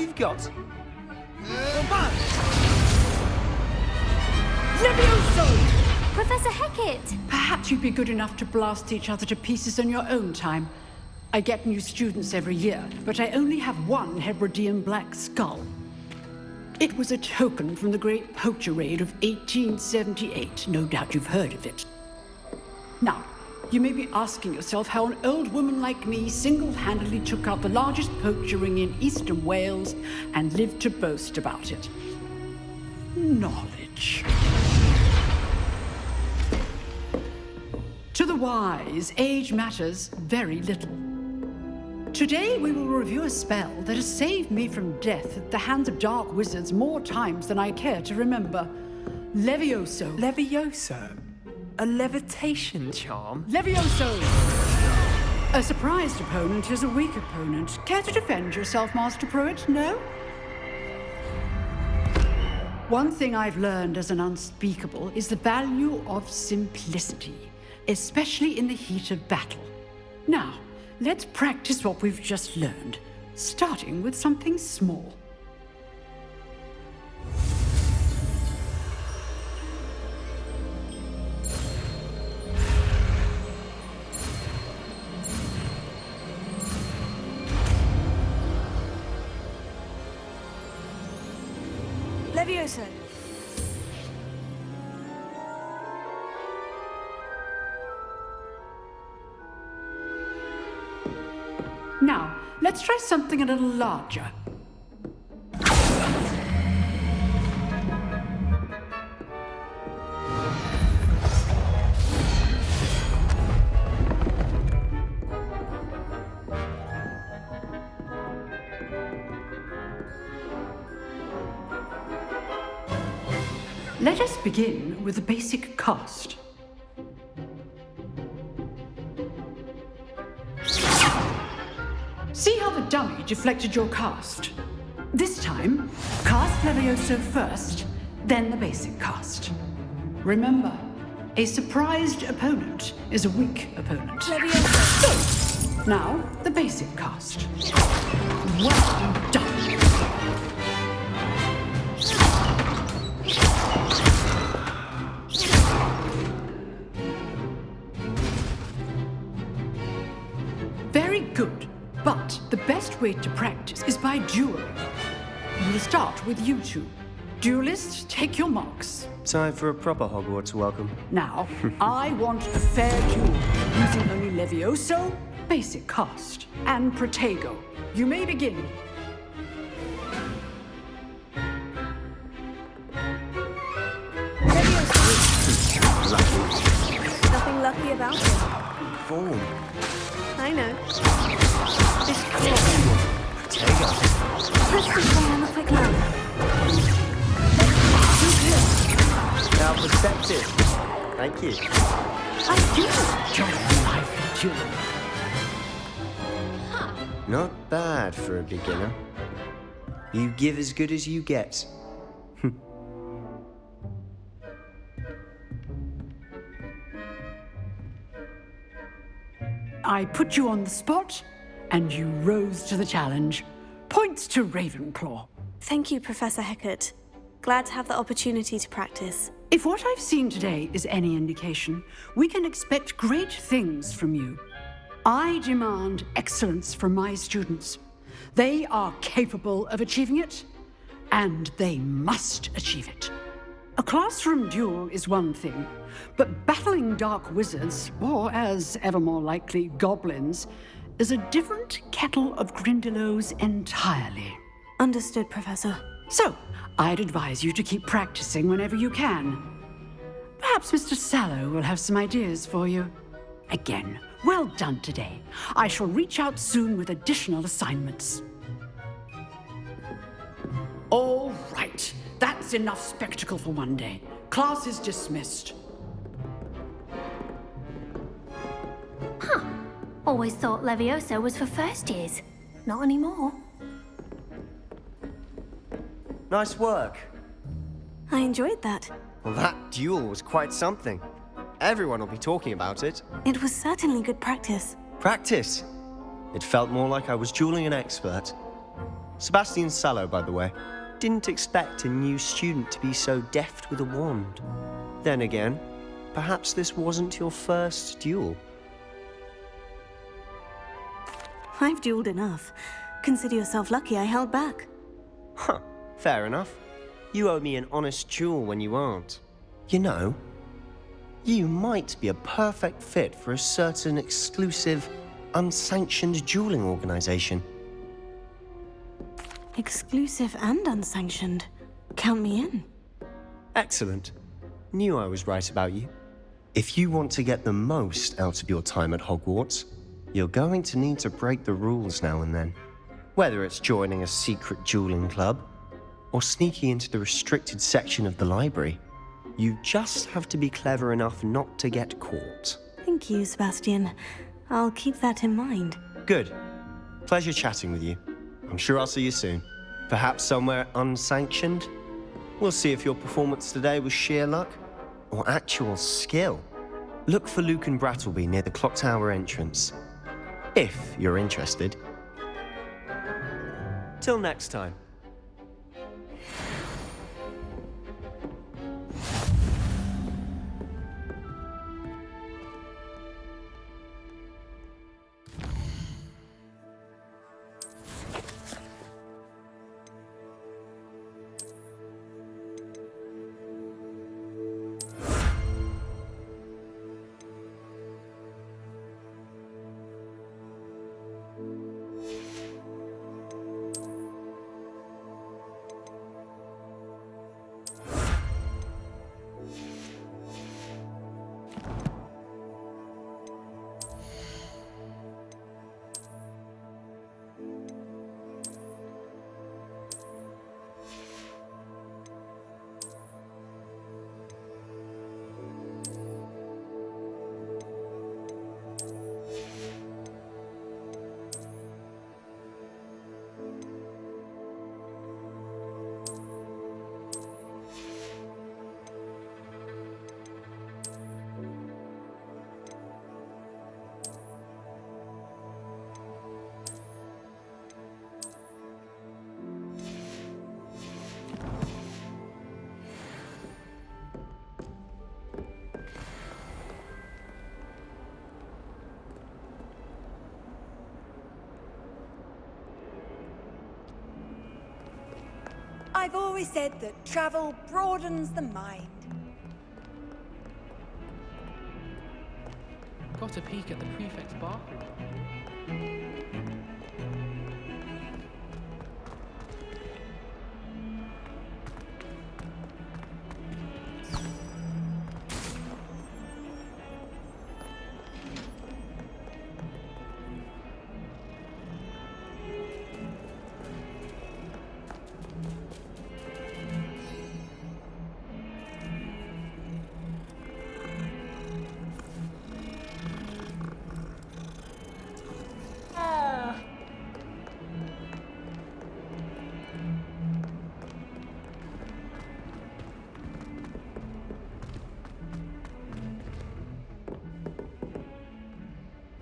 we've got? Levioso! Professor Hecat! Perhaps you'd be good enough to blast each other to pieces in your own time. I get new students every year, but I only have one Hebridean black skull. It was a token from the Great Poacher Raid of 1878. No doubt you've heard of it. Now, you may be asking yourself how an old woman like me single-handedly took out the largest poacher ring in eastern Wales and lived to boast about it. Knowledge. To the wise, age matters very little. Today we will review a spell that has saved me from death at the hands of dark wizards more times than I care to remember. Levioso. Levioso? A levitation charm? Levioso! A surprised opponent is a weak opponent. Care to defend yourself, Master Pruitt? No? One thing I've learned as an unspeakable is the value of simplicity, especially in the heat of battle. Now, let's practice what we've just learned, starting with something small. Levioso. Now, let's try something a little larger. Let us begin with the basic cast. See how the dummy deflected your cast? This time, cast Levioso first, then the basic cast. Remember, a surprised opponent is a weak opponent. Levioso. Now, the basic cast. Well done. Very good. But the best way to practice is by dueling. We'll start with you two. Duelists, take your marks. Time for a proper Hogwarts welcome. Now, I want a fair duel, using only Levioso, basic cast, and Protego. You may begin. Levioso. Nothing lucky about it. Form. I know. Press the button on the quick lamp. Now perceptive. Thank you. I do enjoy a lively duel. Not bad for a beginner. You give as good as you get. I put you on the spot, and you rose to the challenge. Points to Ravenclaw. Thank you, Professor Hecat. Glad to have the opportunity to practice. If what I've seen today is any indication, we can expect great things from you. I demand excellence from my students. They are capable of achieving it, and they must achieve it. A classroom duel is one thing, but battling dark wizards, or as ever more likely, goblins, is a different kettle of Grindylows entirely. Understood, Professor. So, I'd advise you to keep practicing whenever you can. Perhaps Mr. Sallow will have some ideas for you. Again, well done today. I shall reach out soon with additional assignments. All right, that's enough spectacle for one day. Class is dismissed. Always thought Levioso was for first years. Not anymore. Nice work. I enjoyed that. Well, that duel was quite something. Everyone will be talking about it. It was certainly good practice. Practice. It felt more like I was dueling an expert. Sebastian Sallow, by the way. Didn't expect a new student to be so deft with a wand. Then again, perhaps this wasn't your first duel. I've dueled enough. Consider yourself lucky I held back. Huh, fair enough. You owe me an honest duel when you aren't. You know, you might be a perfect fit for a certain exclusive, unsanctioned dueling organization. Exclusive and unsanctioned. Count me in. Excellent. Knew I was right about you. If you want to get the most out of your time at Hogwarts, you're going to need to break the rules now and then. Whether it's joining a secret dueling club, or sneaking into the restricted section of the library, you just have to be clever enough not to get caught. Thank you, Sebastian. I'll keep that in mind. Good. Pleasure chatting with you. I'm sure I'll see you soon. Perhaps somewhere unsanctioned? We'll see if your performance today was sheer luck or actual skill. Look for Luke and Brattleby near the clock tower entrance, if you're interested. Till next time. I've always said that travel broadens the mind. Got a peek at the prefect's bathroom.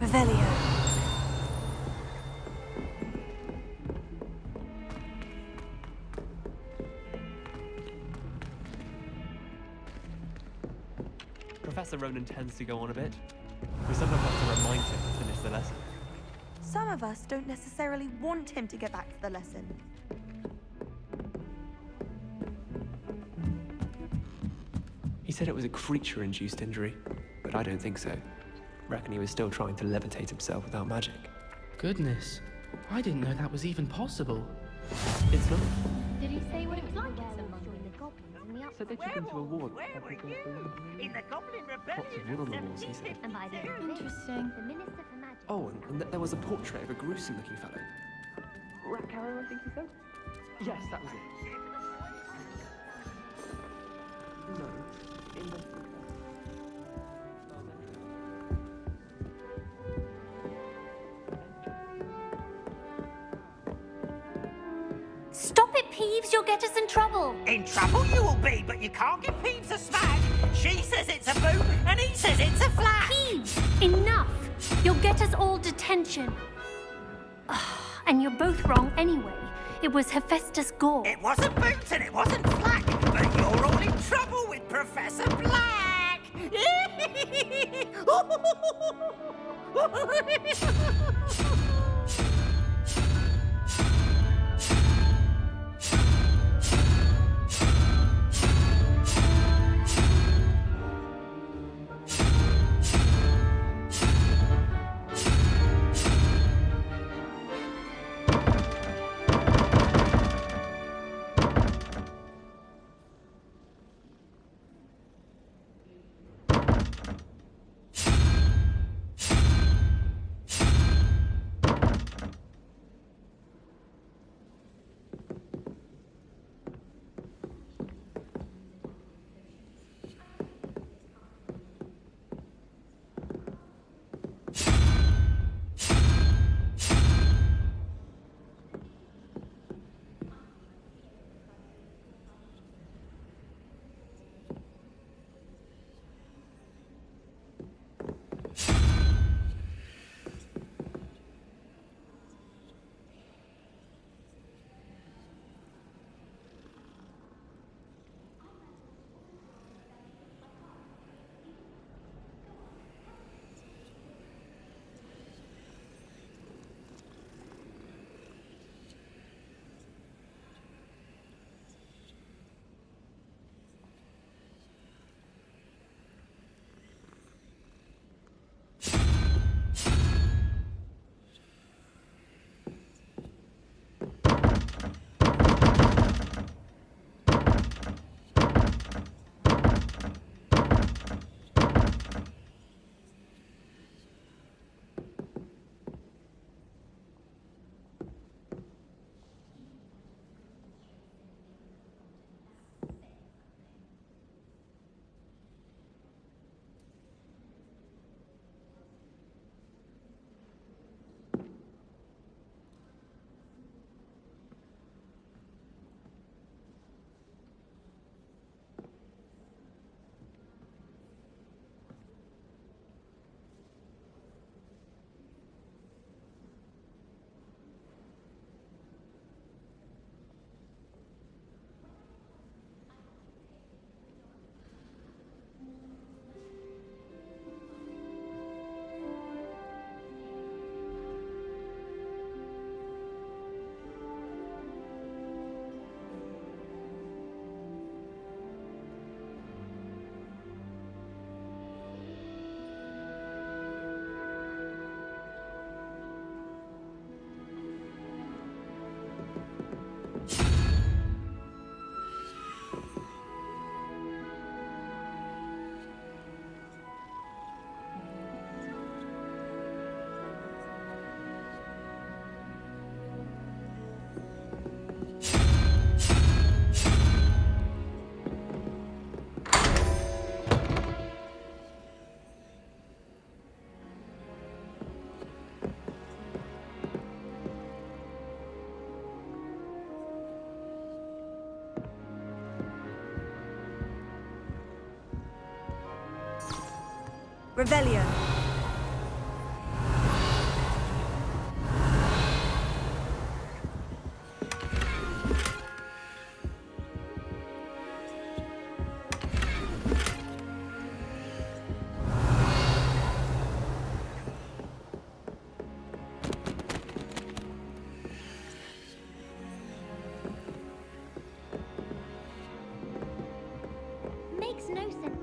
Revelio. Professor Ronan tends to go on a bit. We sometimes have to remind him to finish the lesson. Some of us don't necessarily want him to get back to the lesson. He said it was a creature-induced injury, but I don't think so. Reckon he was still trying to levitate himself without magic. Goodness, I didn't know that was even possible. It's not. Did he say what it was like as a monk in the goblins in the Said they took him to a ward. In the Goblin Lots of wood on the walls, he said. And by the Interesting. the Minister for Magic. Oh, and there was a portrait of a gruesome-looking fellow. Rakaren, I think he said? Yes, that was it. No, in the... Stop it, Peeves! You'll get us in trouble. In trouble you will be, but you can't give Peeves a smack. She says it's a boot, and he says it's a flat. Peeves! Enough! You'll get us all detention. And you're both wrong anyway. It was Hephaestus Gore. It wasn't boots and it wasn't flak, but you're all in trouble with Professor Black! Revelio. Makes no sense.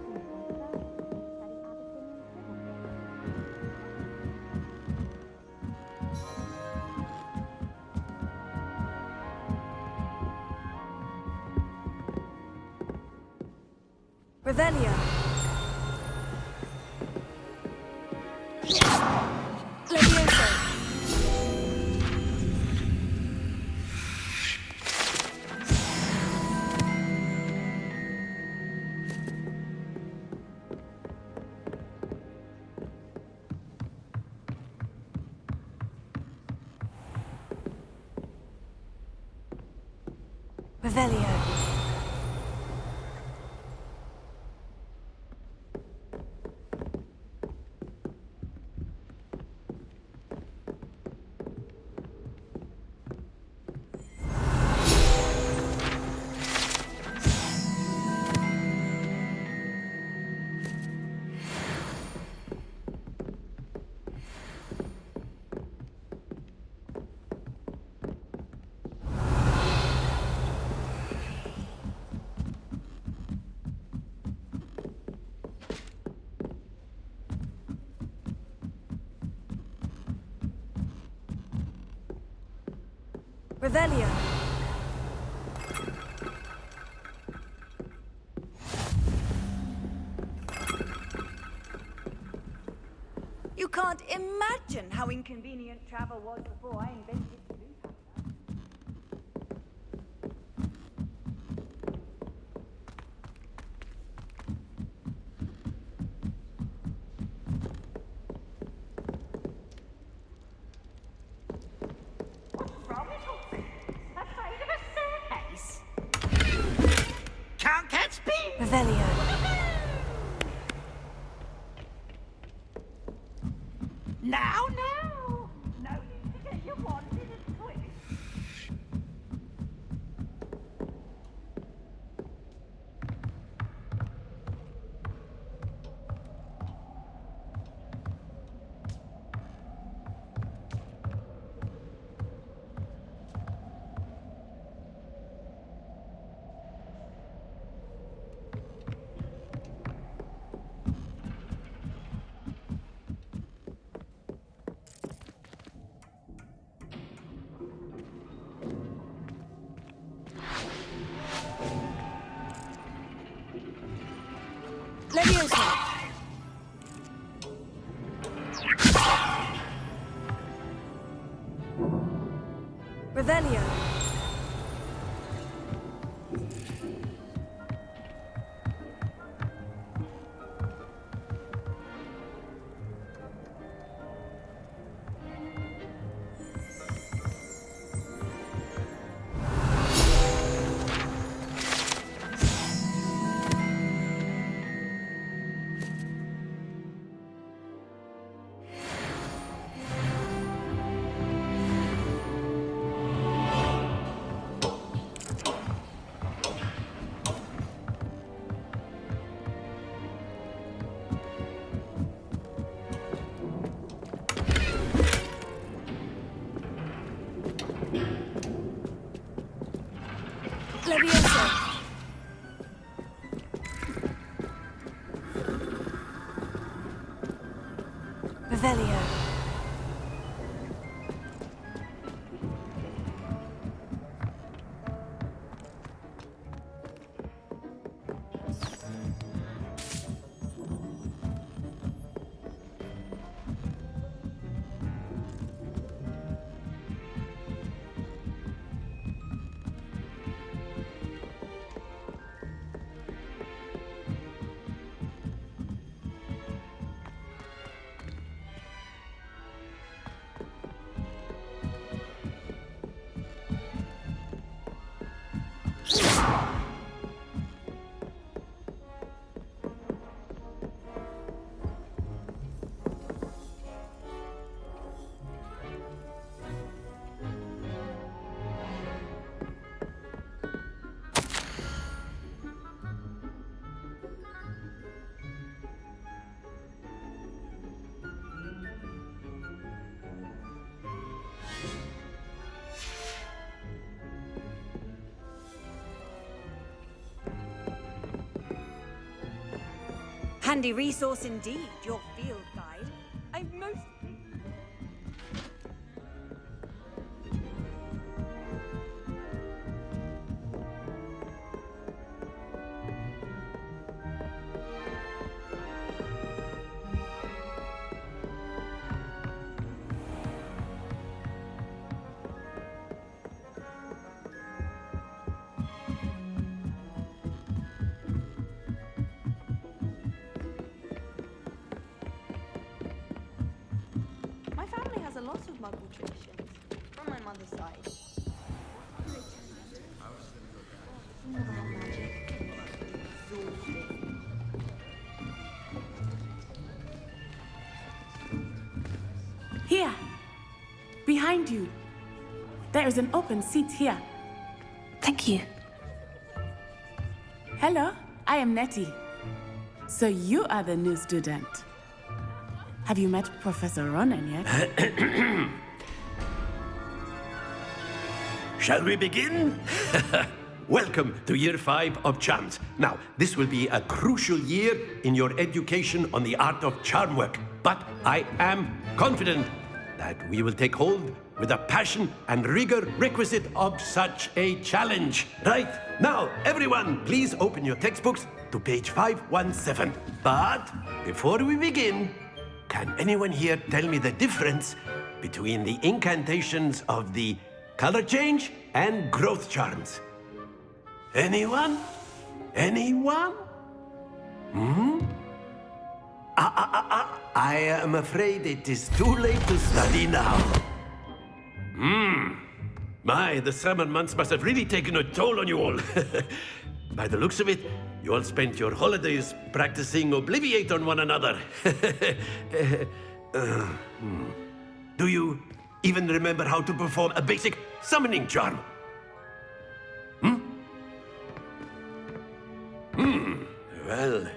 Revelio. Levioso. Revelio. Revelio. You can't imagine how inconvenient travel was before I invented blue powder. Wrong little thing. Afraid of a staircase. Can't catch me. Revelio. Now, now. No need to get your wanted and quick. Leviosa. Revelio. Leviosa. Revelio. Handy resource indeed, your field guide. I'm most... My family has a lot of Muggle traditions from my mother's side. All that magic. Here, behind you. There is an open seat here. Thank you. Hello, I am Nettie. So you are the new student. Have you met Professor Ronan yet? Shall we begin? Welcome to Year 5 of Charms. Now, this will be a crucial year in your education on the art of charm work, but I am confident that we will take hold with the passion and rigor requisite of such a challenge. Right, now, everyone, please open your textbooks to page 517. But before we begin, can anyone here tell me the difference between the incantations of the color change and growth charms? Anyone? Anyone? I am afraid it is too late to study now. My, the summer months must have really taken a toll on you all. By the looks of it, you all spent your holidays practicing Obliviate on one another. Do you even remember how to perform a basic summoning charm? Well,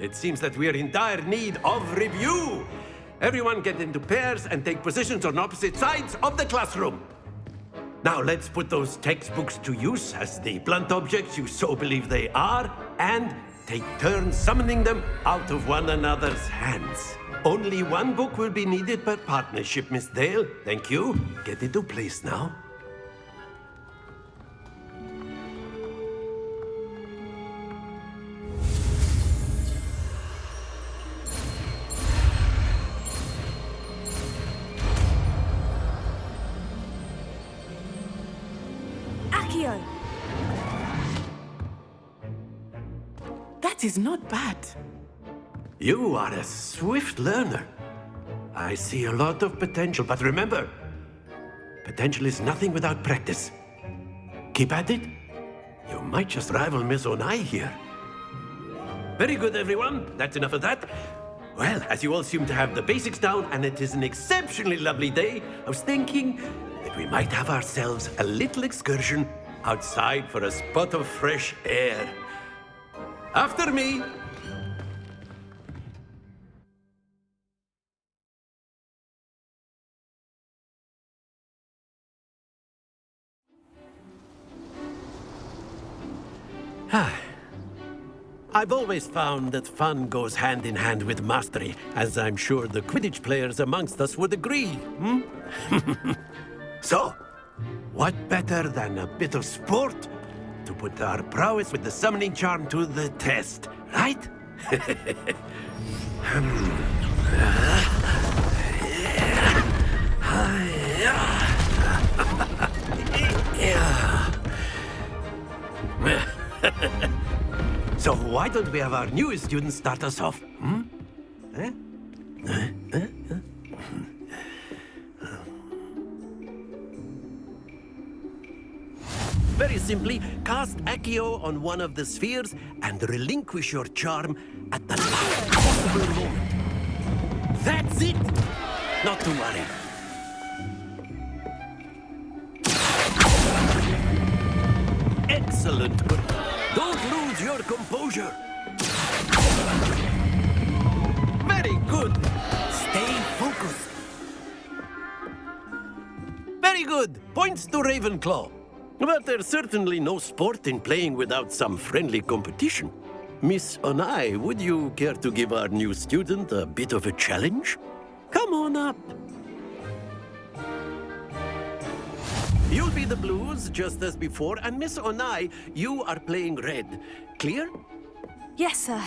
it seems that we are in dire need of review. Everyone get into pairs and take positions on opposite sides of the classroom. Now let's put those textbooks to use as the blunt objects you so believe they are, and take turns summoning them out of one another's hands. Only one book will be needed per partnership, Miss Dale. Thank you. Get into place now. Accio! That is not bad. You are a swift learner. I see a lot of potential, but remember, potential is nothing without practice. Keep at it. You might just rival Miss Onai here. Very good, everyone. That's enough of that. Well, as you all seem to have the basics down, and it is an exceptionally lovely day, I was thinking that we might have ourselves a little excursion outside for a spot of fresh air. After me. I've always found that fun goes hand in hand with mastery, as I'm sure the Quidditch players amongst us would agree. So, what better than a bit of sport to put our prowess with the summoning charm to the test, right? So why don't we have our newest student start us off? Very simply, cast Accio on one of the spheres and relinquish your charm at the last possible moment. That's it! Not to worry. Excellent. Don't lose your composure. Very good. Stay focused. Very good. Points to Ravenclaw. But there's certainly no sport in playing without some friendly competition. Miss Onai, would you care to give our new student a bit of a challenge? Come on up. You'll be the blues, just as before, and Miss Onai, you are playing red. Clear? Yes, sir.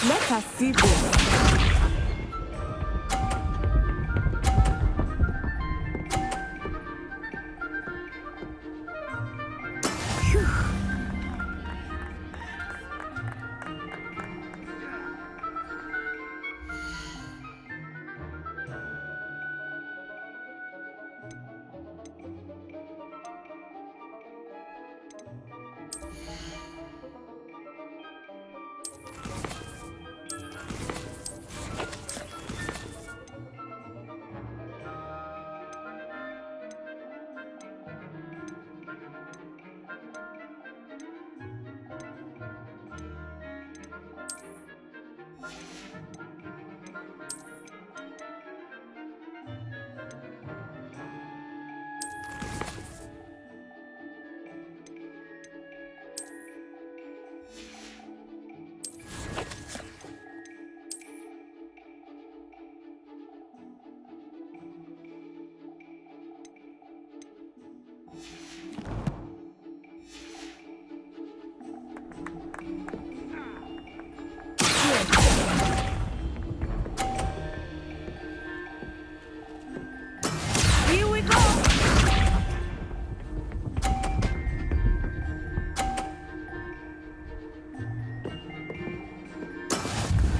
Let us see this.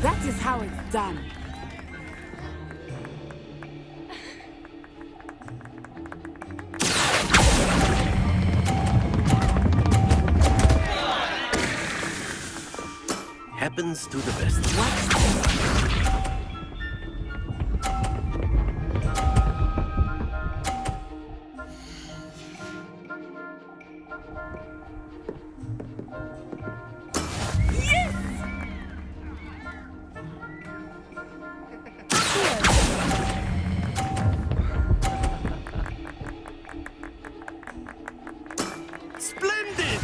That is how it's done. Happens to the best. Splendid!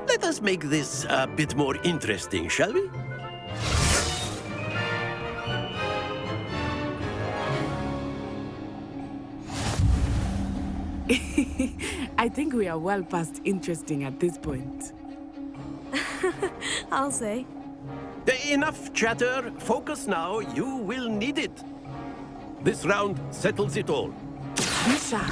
Let us make this a bit more interesting, shall we? I think we are well past interesting at this point. I'll say. Enough chatter. Focus now. You will need it. This round settles it all. Be sharp.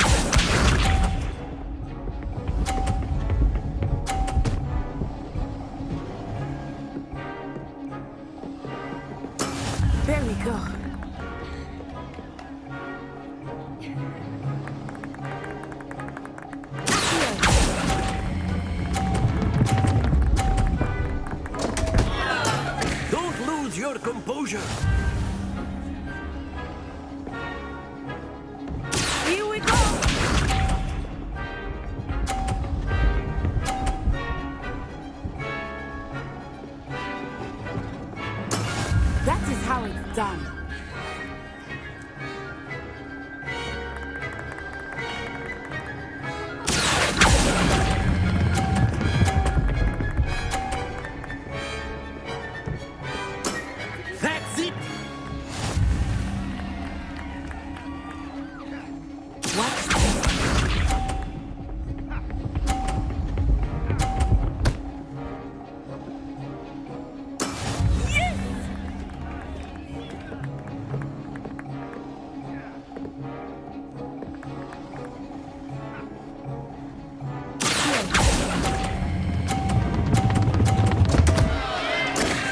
There we go. Don't lose your composure. Here we go. That is how it's done. That's it. Watch this.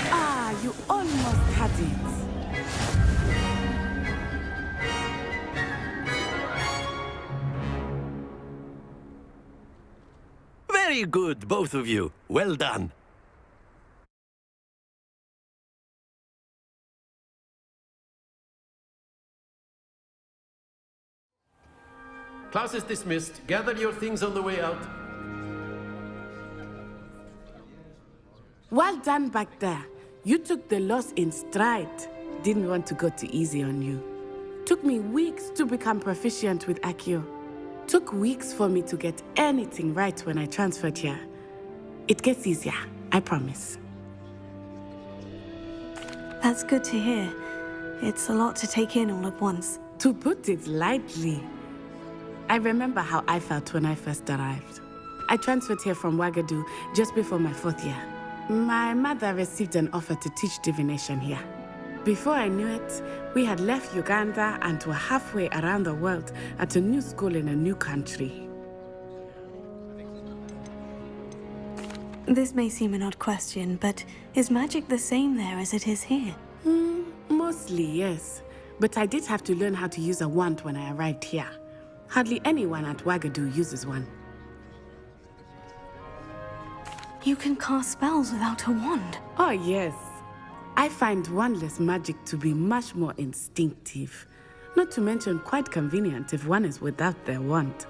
Ah, you almost had it. Very good, both of you. Well done. Class is dismissed. Gather your things on the way out. Well done back there. You took the loss in stride. Didn't want to go too easy on you. Took me weeks to become proficient with Accio. Took weeks for me to get anything right when I transferred here. It gets easier, I promise. That's good to hear. It's a lot to take in all at once. To put it lightly, I remember how I felt when I first arrived. I transferred here from Ouagadougou just before my 4th year. My mother received an offer to teach divination here. Before I knew it, we had left Uganda and were halfway around the world at a new school in a new country. This may seem an odd question, but is magic the same there as it is here? Mostly, yes. But I did have to learn how to use a wand when I arrived here. Hardly anyone at Ouagadougou uses one. You can cast spells without a wand. Oh, yes. I find wandless magic to be much more instinctive. Not to mention quite convenient if one is without their wand.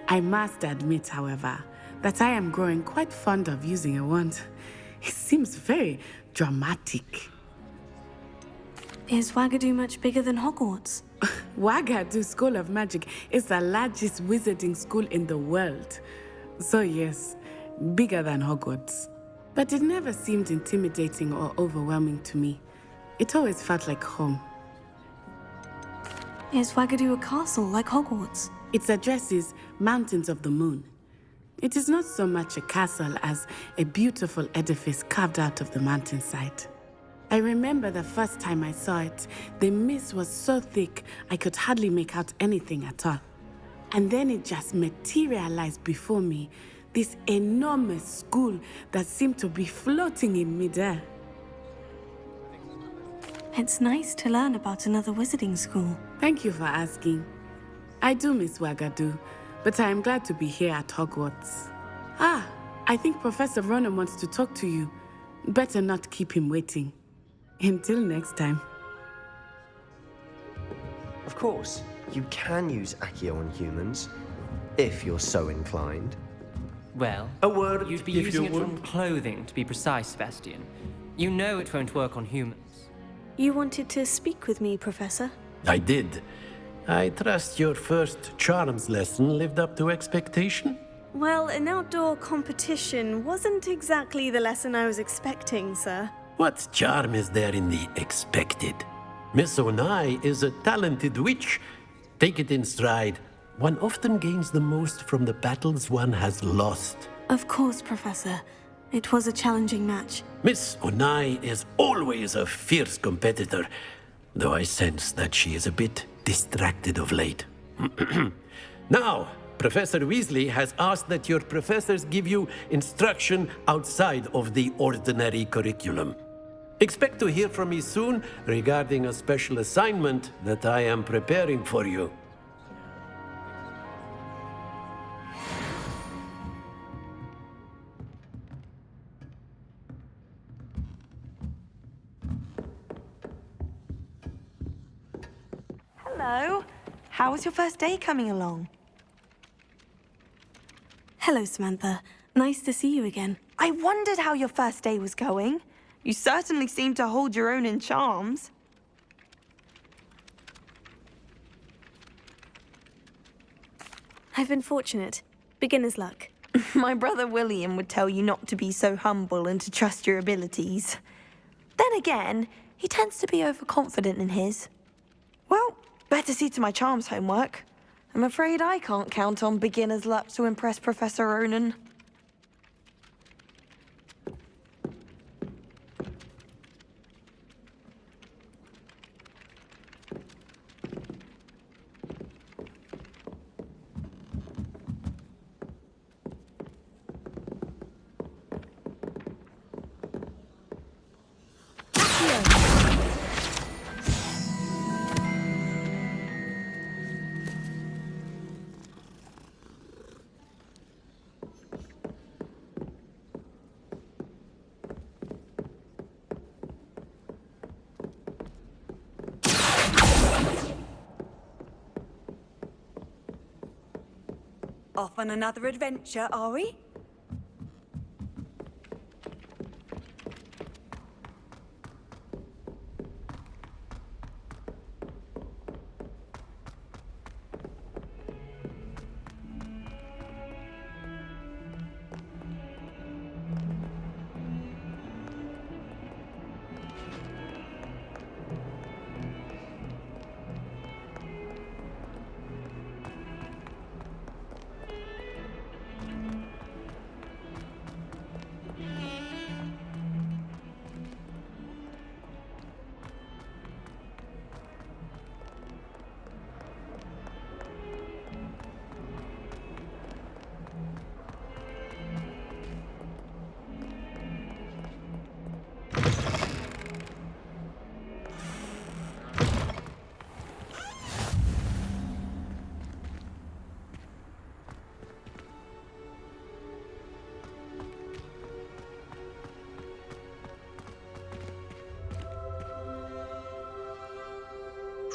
I must admit, however, that I am growing quite fond of using a wand. It seems very dramatic. Is Ouagadougou much bigger than Hogwarts? Ouagadougou School of Magic is the largest wizarding school in the world. So yes, bigger than Hogwarts. But it never seemed intimidating or overwhelming to me. It always felt like home. Is Ouagadougou a castle like Hogwarts? Its address is Mountains of the Moon. It is not so much a castle as a beautiful edifice carved out of the mountainside. I remember the first time I saw it, the mist was so thick I could hardly make out anything at all. And then it just materialized before me. This enormous school that seemed to be floating in midair. It's nice to learn about another wizarding school. Thank you for asking. I do miss Wagadu, but I am glad to be here at Hogwarts. Ah, I think Professor Ronan wants to talk to you. Better not keep him waiting. Until next time. Of course, you can use Accio on humans, if you're so inclined. Well, A word, you'd be if using you it would. from clothing, to be precise, Sebastian. You know it won't work on humans. You wanted to speak with me, Professor? I did. I trust your first charms lesson lived up to expectation? Well, an outdoor competition wasn't exactly the lesson I was expecting, sir. What charm is there in the expected? Miss Onai is a talented witch. Take it in stride. One often gains the most from the battles one has lost. Of course, Professor. It was a challenging match. Miss Onai is always a fierce competitor, though I sense that she is a bit distracted of late. Now, Professor Weasley has asked that your professors give you instruction outside of the ordinary curriculum. Expect to hear from me soon regarding a special assignment that I am preparing for you. Hello. How was your first day coming along? Hello, Samantha. Nice to see you again. I wondered how your first day was going. You certainly seem to hold your own in charms. I've been fortunate. Beginner's luck. My brother William would tell you not to be so humble and to trust your abilities. Then again, he tends to be overconfident in his. Well, better see to my charms homework. I'm afraid I can't count on beginner's luck to impress Professor Ronan. Off on another adventure, are we?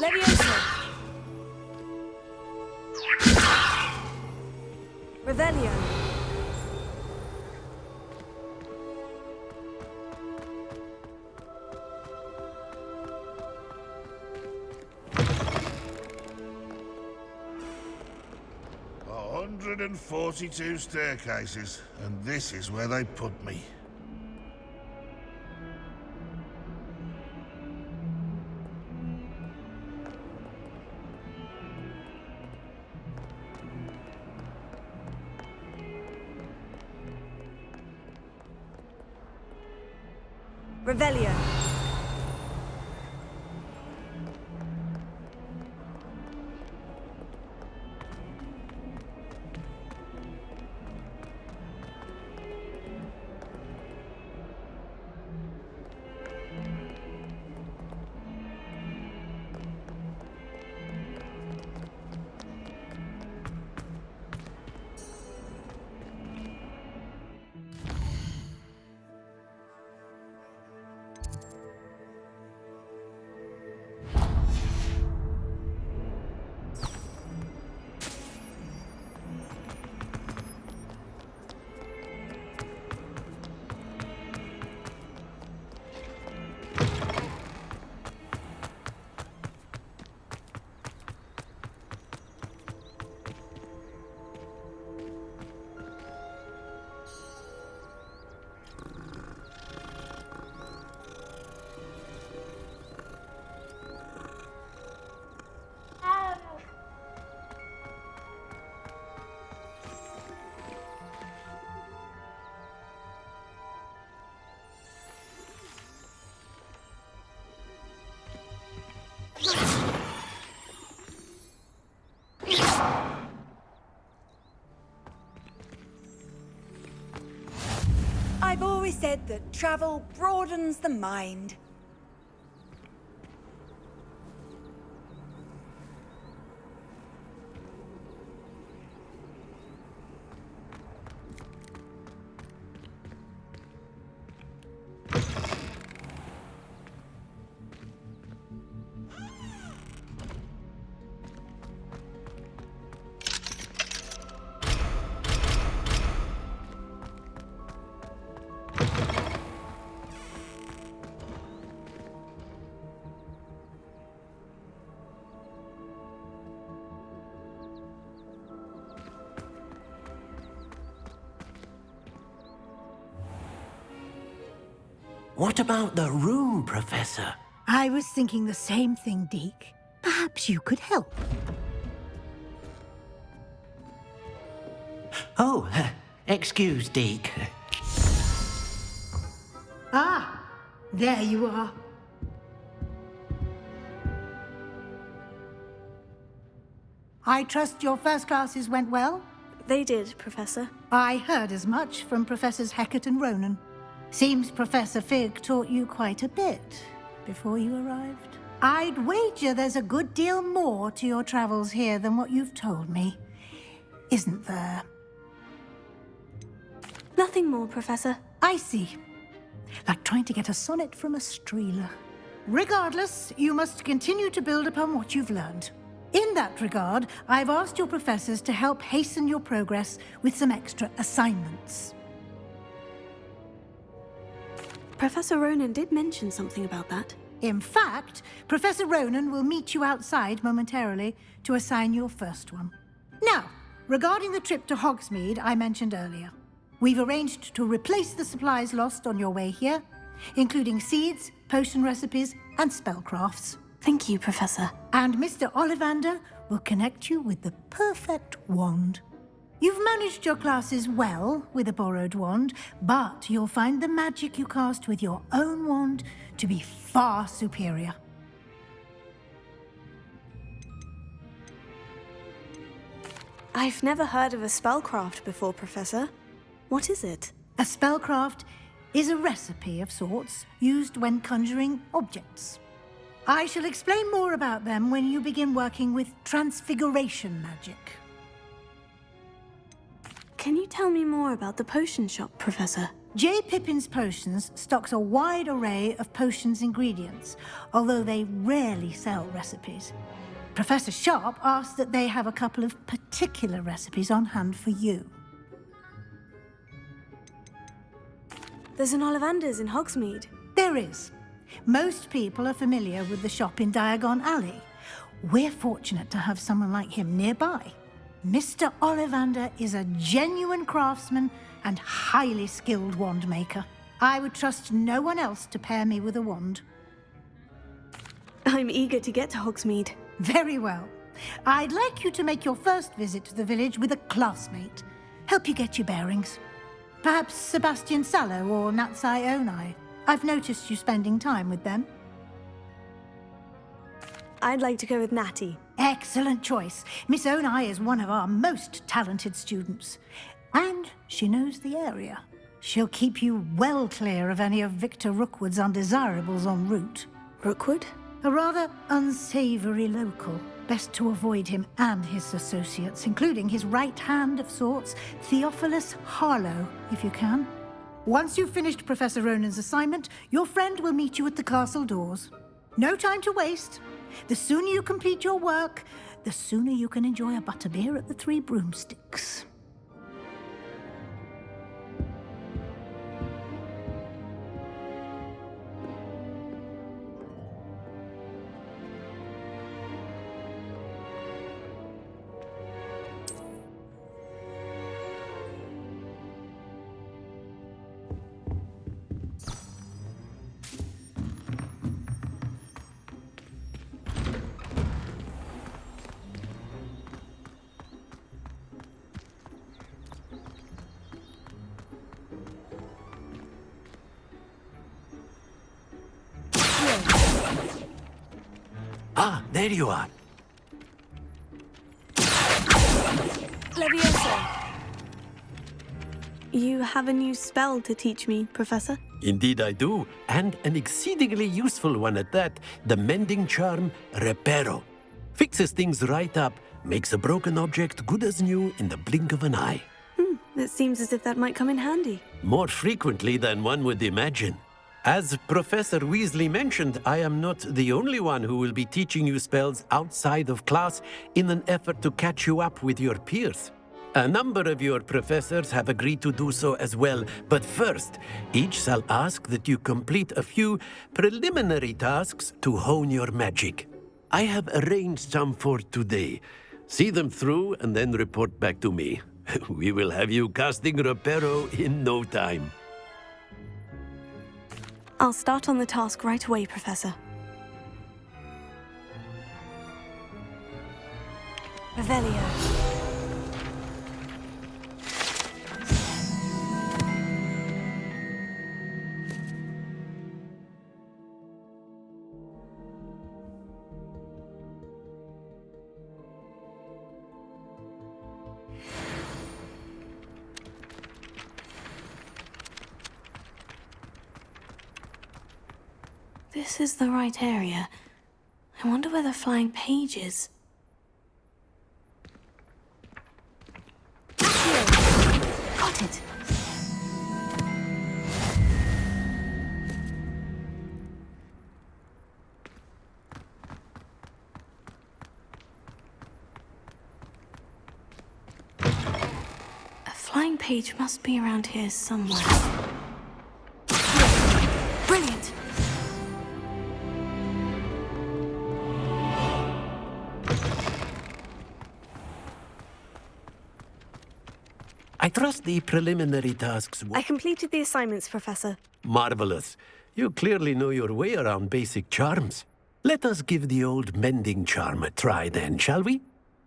Leviosa. Revelio. A 142 staircases, and this is where they put me. Revelio. always said that travel broadens the mind. What about the room, Professor? I was thinking the same thing, Deke. Perhaps you could help. Oh, excuse, Deke. Ah, there you are. I trust your first classes went well? They did, Professor. I heard as much from Professors Hecat and Ronan. Seems Professor Fig taught you quite a bit before you arrived. I'd wager there's a good deal more to your travels here than what you've told me. Isn't there? Nothing more, Professor. I see. Like trying to get a sonnet from a streeler. Regardless, you must continue to build upon what you've learned. In that regard, I've asked your professors to help hasten your progress with some extra assignments. Professor Ronan did mention something about that. In fact, Professor Ronan will meet you outside momentarily to assign your first one. Now, regarding the trip to Hogsmeade I mentioned earlier, we've arranged to replace the supplies lost on your way here, including seeds, potion recipes, and spellcrafts. Thank you, Professor. And Mr. Ollivander will connect you with the perfect wand. You've managed your classes well with a borrowed wand, but you'll find the magic you cast with your own wand to be far superior. I've never heard of a spellcraft before, Professor. What is it? A spellcraft is a recipe of sorts used when conjuring objects. I shall explain more about them when you begin working with transfiguration magic. Can you tell me more about the potion shop, Professor? J. Pippin's Potions stocks a wide array of potions ingredients, although they rarely sell recipes. Professor Sharp asked that they have a couple of particular recipes on hand for you. There's an Ollivander's in Hogsmeade. There is. Most people are familiar with the shop in Diagon Alley. We're fortunate to have someone like him nearby. Mr. Ollivander is a genuine craftsman and highly skilled wand maker. I would trust no one else to pair me with a wand. I'm eager to get to Hogsmeade. Very well. I'd like you to make your first visit to the village with a classmate. Help you get your bearings. Perhaps Sebastian Sallow or Natsai Onai. I've noticed you spending time with them. I'd like to go with Natty. Excellent choice. Miss Onai is one of our most talented students. And she knows the area. She'll keep you well clear of any of Victor Rookwood's undesirables en route. Rookwood? A rather unsavory local. Best to avoid him and his associates, including his right hand of sorts, Theophilus Harlow, if you can. Once you've finished Professor Ronan's assignment, your friend will meet you at the castle doors. No time to waste. The sooner you complete your work, the sooner you can enjoy a butterbeer at the Three Broomsticks. Ah, there you are. Levioso. You have a new spell to teach me, Professor? Indeed I do, and an exceedingly useful one at that, the mending charm Reparo. Fixes things right up, makes a broken object good as new in the blink of an eye. It seems as if that might come in handy. More frequently than one would imagine. As Professor Weasley mentioned, I am not the only one who will be teaching you spells outside of class in an effort to catch you up with your peers. A number of your professors have agreed to do so as well, but first, each shall ask that you complete a few preliminary tasks to hone your magic. I have arranged some for today. See them through and then report back to me. We will have you casting Reparo in no time. I'll start on the task right away, Professor. Revelio. This is the right area. I wonder where the flying page is. Here. Got it. A flying page must be around here somewhere. Here. Brilliant! I trust the preliminary tasks I completed the assignments, Professor. Marvelous. You clearly know your way around basic charms. Let us give the old mending charm a try then, shall we?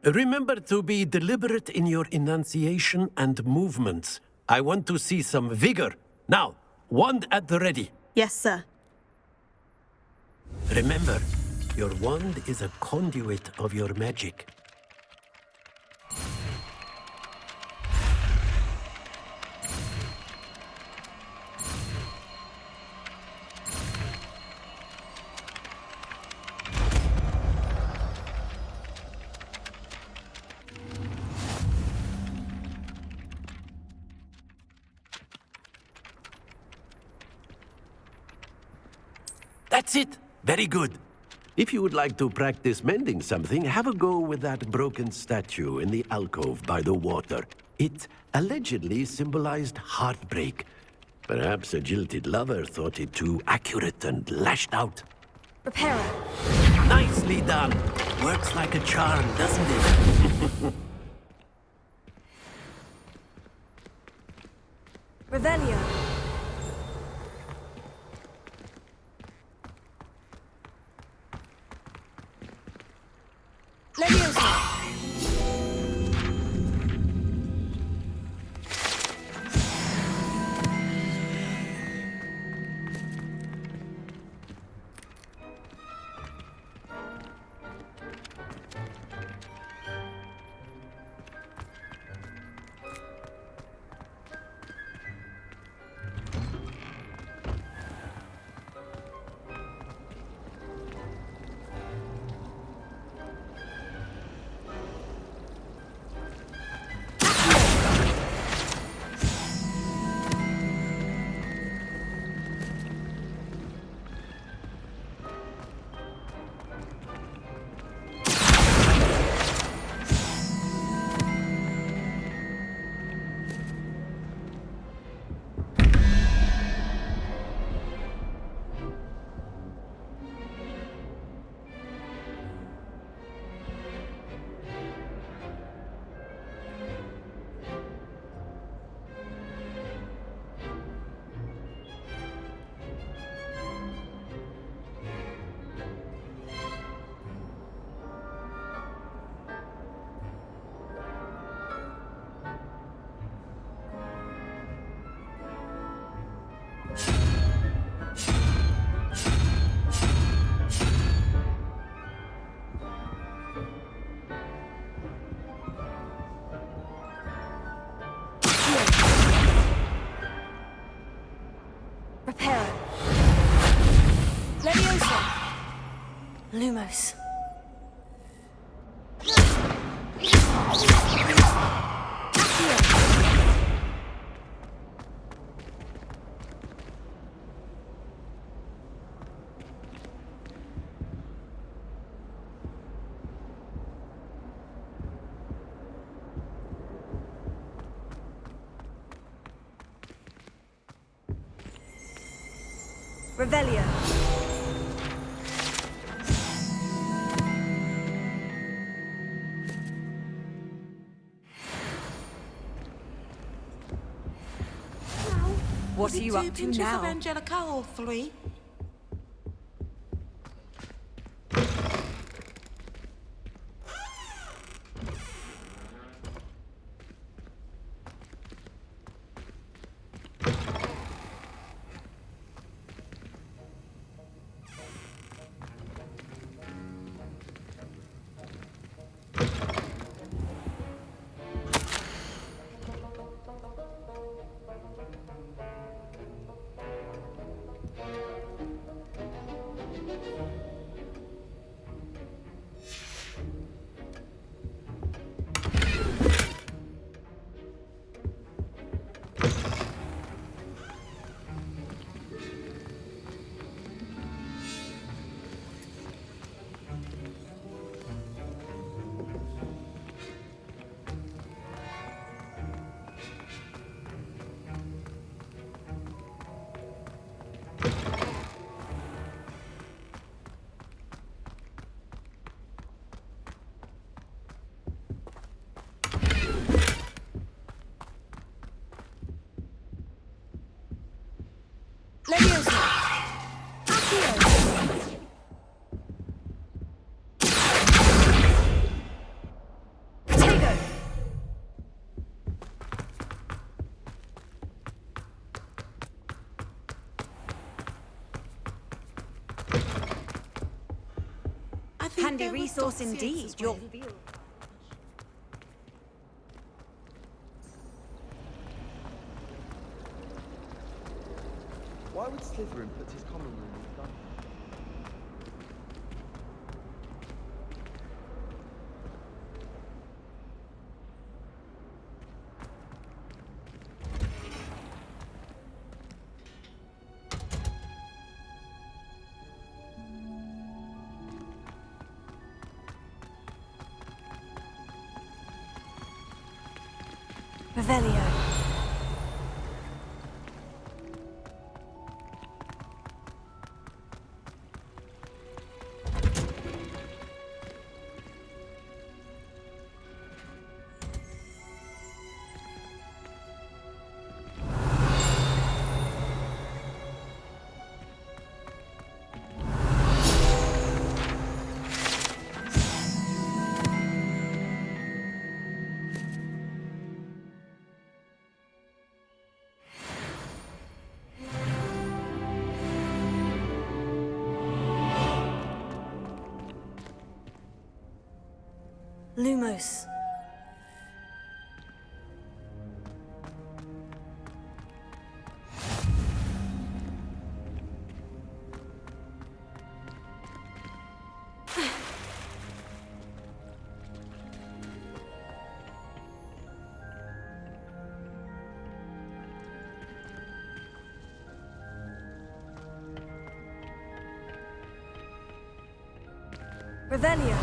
Remember to be deliberate in your enunciation and movements. I want to see some vigor. Now, wand at the ready. Yes, sir. Remember, your wand is a conduit of your magic. That's it! Very good. If you would like to practice mending something, have a go with that broken statue in the alcove by the water. It allegedly symbolized heartbreak. Perhaps a jilted lover thought it too accurate and lashed out. Reparo. Nicely done. Works like a charm, doesn't it? Revelio. Leviosa. Lumos. Revelio. What are you up to now? Of Angelica or 3? Leviosa! Potato! Handy resource indeed, your field. Why would Slytherin put his common room in the dungeon? Revelio. Lumos. Revelio.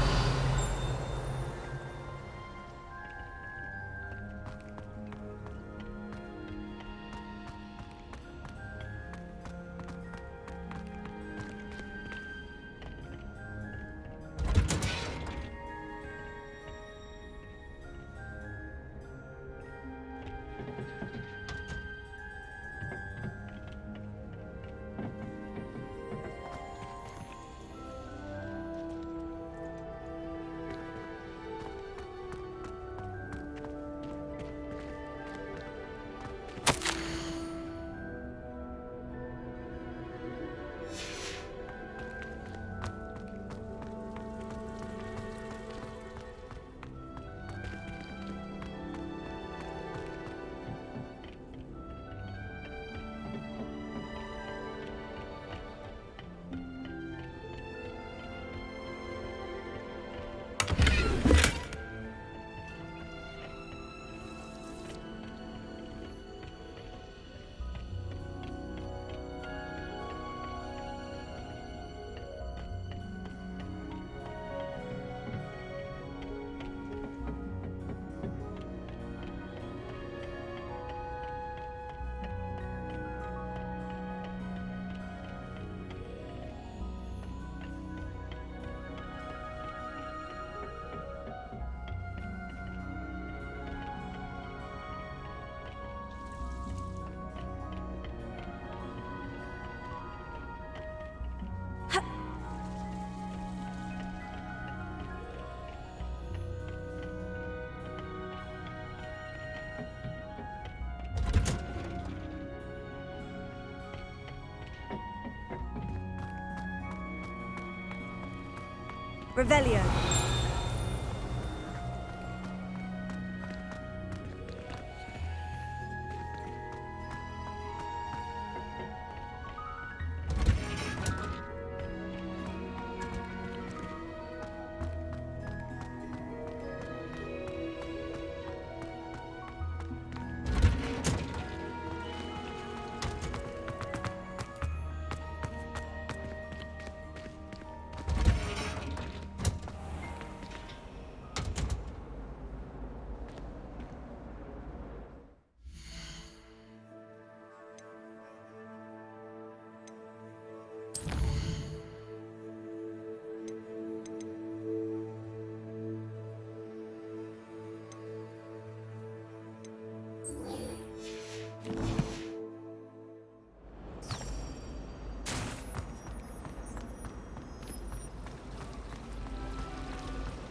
Revelio.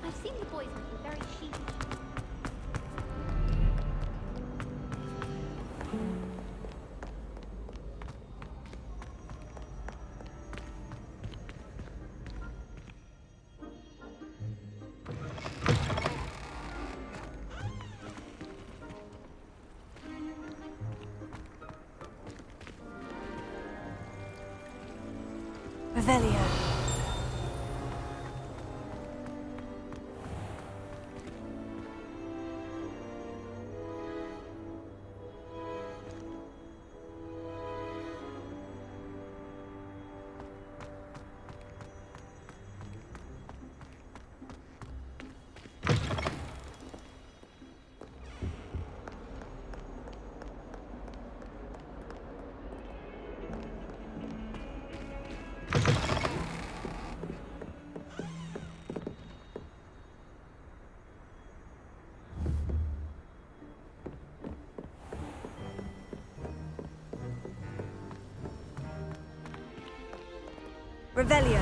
I've seen the boys looking very sheepish. Revelio. Revelio.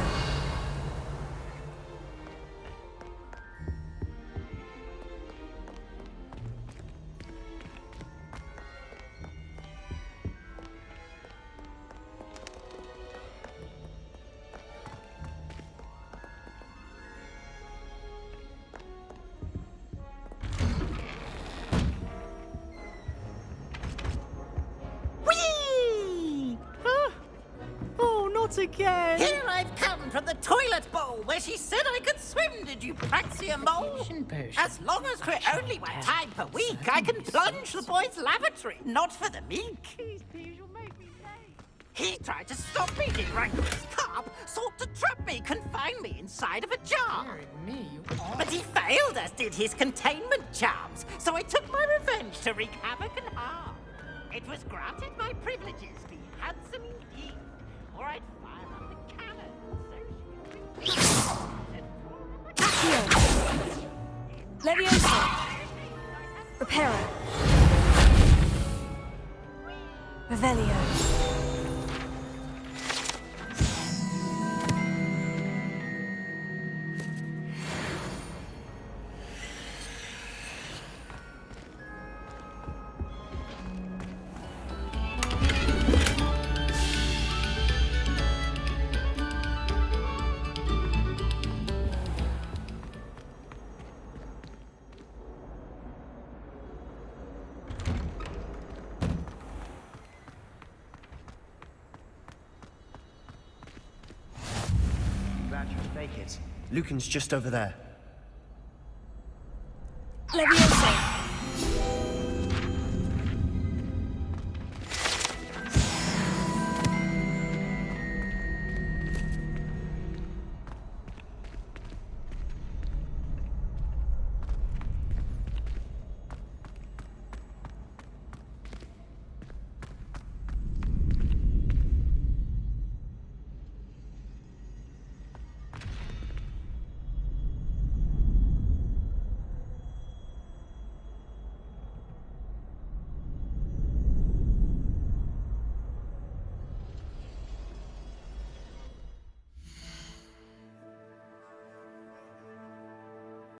Again. Here I've come from the toilet bowl where she said I could swim. Did you praxia mole? As long as we're only one time per week, I can plunge the boys' lavatory, not for the meek. He tried to stop me, did rancorous carp, sought to trap me, confine me inside of a jar. But he failed, as did his containment charms, so I took my revenge to wreak havoc and harm. It was granted my privileges, be handsome indeed, or I'd fire up the cannon, Leviosa. Reparo. Revelio. Make it. Lucan's just over there. Leviosa.